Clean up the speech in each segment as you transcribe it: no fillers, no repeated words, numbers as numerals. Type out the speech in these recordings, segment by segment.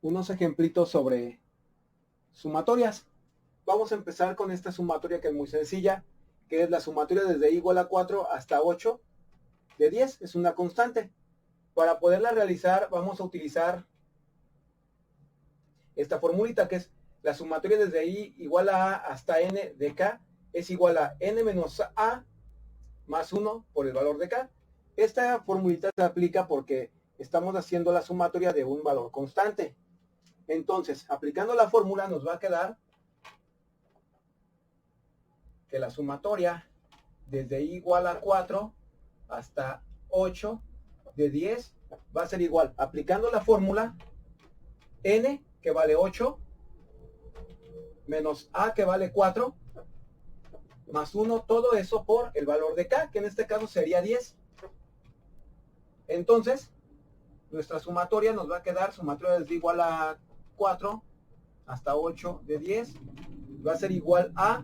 unos ejemplitos sobre sumatorias. Vamos a empezar con esta sumatoria que es muy sencilla, que es la sumatoria desde i igual a 4 hasta 8 de 10, es una constante. Para poderla realizar vamos a utilizar esta formulita que es la sumatoria desde i igual a hasta n de k es igual a n menos a más 1 por el valor de k. Esta formulita se aplica porque estamos haciendo la sumatoria de un valor constante. Entonces, aplicando la fórmula nos va a quedar que la sumatoria desde i igual a 4 hasta 8 de 10 va a ser igual, aplicando la fórmula, n que vale 8 menos a que vale 4 más 1, todo eso por el valor de k, que en este caso sería 10. Entonces, nuestra sumatoria nos va a quedar, sumatoria desde igual a 4 hasta 8 de 10, va a ser igual a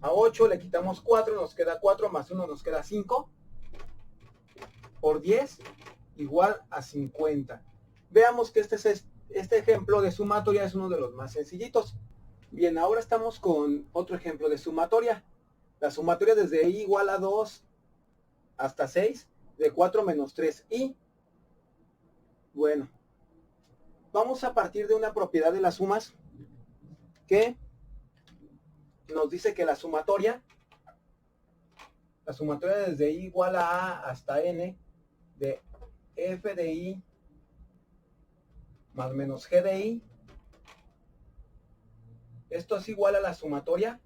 8 le quitamos 4, nos queda 4, más 1 nos queda 5, por 10 igual a 50. Veamos que este ejemplo de sumatoria es uno de los más sencillitos. Bien, ahora estamos con otro ejemplo de sumatoria. La sumatoria desde i igual a 2 hasta 6, de 4 menos 3i. Bueno, vamos a partir de una propiedad de las sumas que nos dice que la sumatoria desde i igual a hasta n de f de i más menos g de i, esto es igual a la sumatoria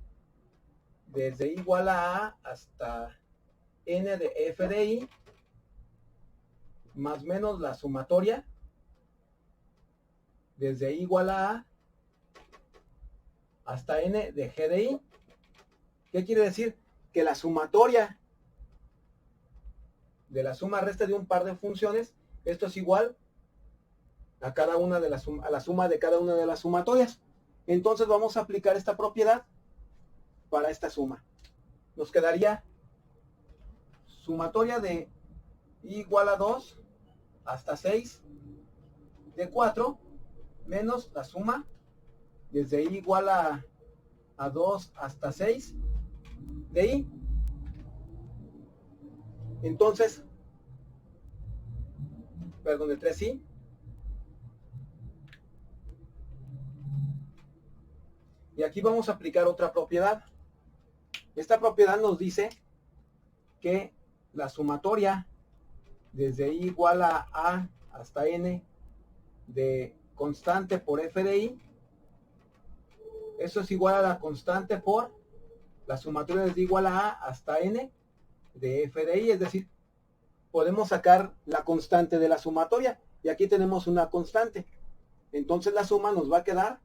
desde i igual a hasta n de f de i más menos la sumatoria desde i igual a hasta n de g de i. ¿Qué quiere decir? Que la sumatoria de la suma resta de un par de funciones, esto es igual a cada una de a la suma de cada una de las sumatorias. Entonces vamos a aplicar esta propiedad para esta suma. Nos quedaría sumatoria de i igual a 2 hasta 6 de 4 menos la suma desde i igual a 2 hasta 6 de i. Entonces, perdón, de 3i. Y aquí vamos a aplicar otra propiedad. Esta propiedad nos dice que la sumatoria desde i igual a hasta n de constante por f de i, eso es igual a la constante por la sumatoria desde igual a hasta n de f de i, es decir, podemos sacar la constante de la sumatoria y aquí tenemos una constante. Entonces la suma nos va a quedar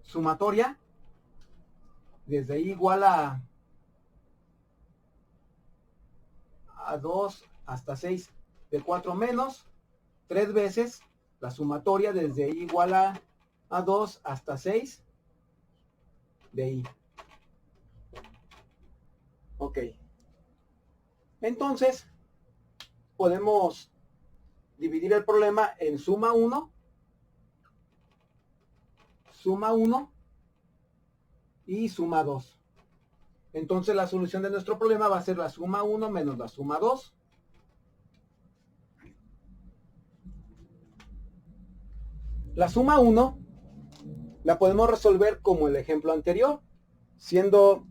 sumatoria desde i igual a 2 hasta 6 de 4 menos 3 veces la sumatoria desde i igual a 2 hasta 6 de i. Ok. Entonces, podemos dividir el problema en suma 1 y suma 2. Entonces la solución de nuestro problema va a ser la suma 1 menos la suma 2. La suma 1 la podemos resolver como el ejemplo anterior, siendo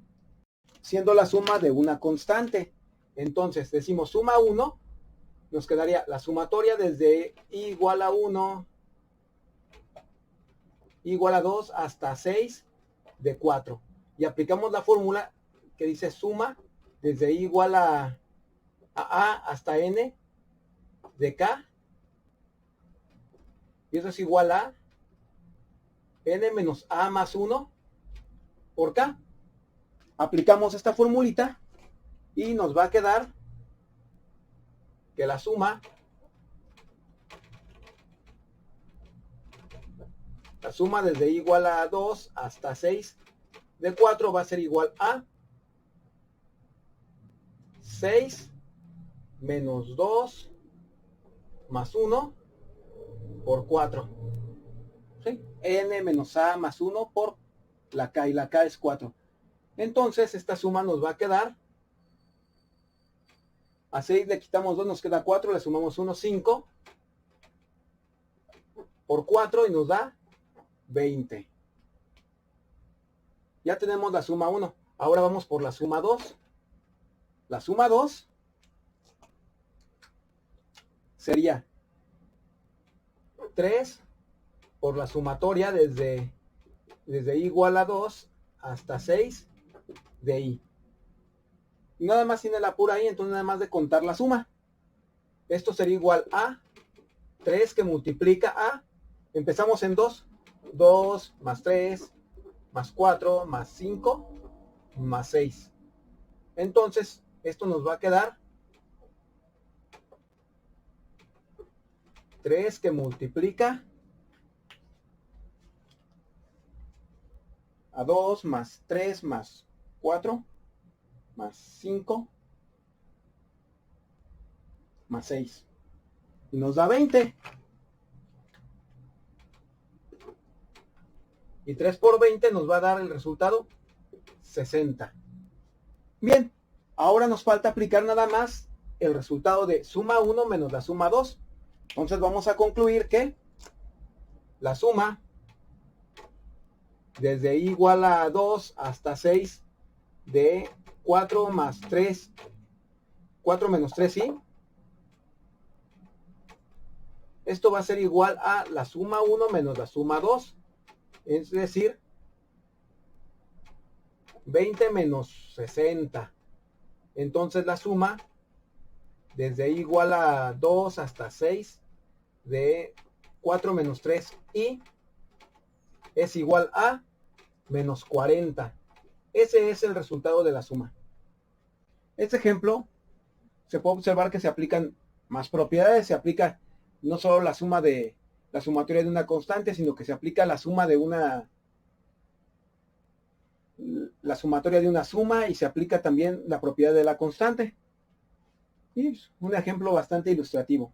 la suma de una constante. Entonces decimos suma 1, nos quedaría la sumatoria desde i igual a 1, igual a 2 hasta 6 de 4. Y aplicamos la fórmula que dice suma desde i igual a hasta n de k. Y eso es igual a n menos a más 1 por k. Aplicamos esta formulita y nos va a quedar que la suma desde i igual a 2 hasta 6 de 4 va a ser igual a 6 menos 2 más 1 por 4. ¿Sí? N menos A más 1 por la K, y la K es 4. Entonces esta suma nos va a quedar, a 6 le quitamos 2, nos queda 4, le sumamos 1, 5, por 4 y nos da 20. Ya tenemos la suma 1. Ahora vamos por la suma 2. La suma 2 sería 3 por la sumatoria desde I igual a 2 hasta 6 de I. Y nada más tiene la pura I, entonces nada más de contar la suma. Esto sería igual a 3 que multiplica a, empezamos en 2, 2 más 3 más 4 más 5 más 6. Entonces esto nos va a quedar 3 que multiplica a 2 más 3 más 4 más 5 más 6. Y nos da 20. Y 3 por 20 nos va a dar el resultado 60. Bien, ahora nos falta aplicar nada más el resultado de suma 1 menos la suma 2. Entonces vamos a concluir que la suma desde I igual a 2 hasta 6 de 4 más 3, 4 menos 3i, esto va a ser igual a la suma 1 menos la suma 2, es decir, 20 menos 60. Entonces la suma desde I igual a 2 hasta 6 de 4 menos 3i es igual a menos 40. Ese es el resultado de la suma. Este ejemplo se puede observar que se aplican más propiedades. Se aplica no solo la suma de la sumatoria de una constante, sino que se aplica la suma de la sumatoria de una suma, y se aplica también la propiedad de la constante. Y es un ejemplo bastante ilustrativo.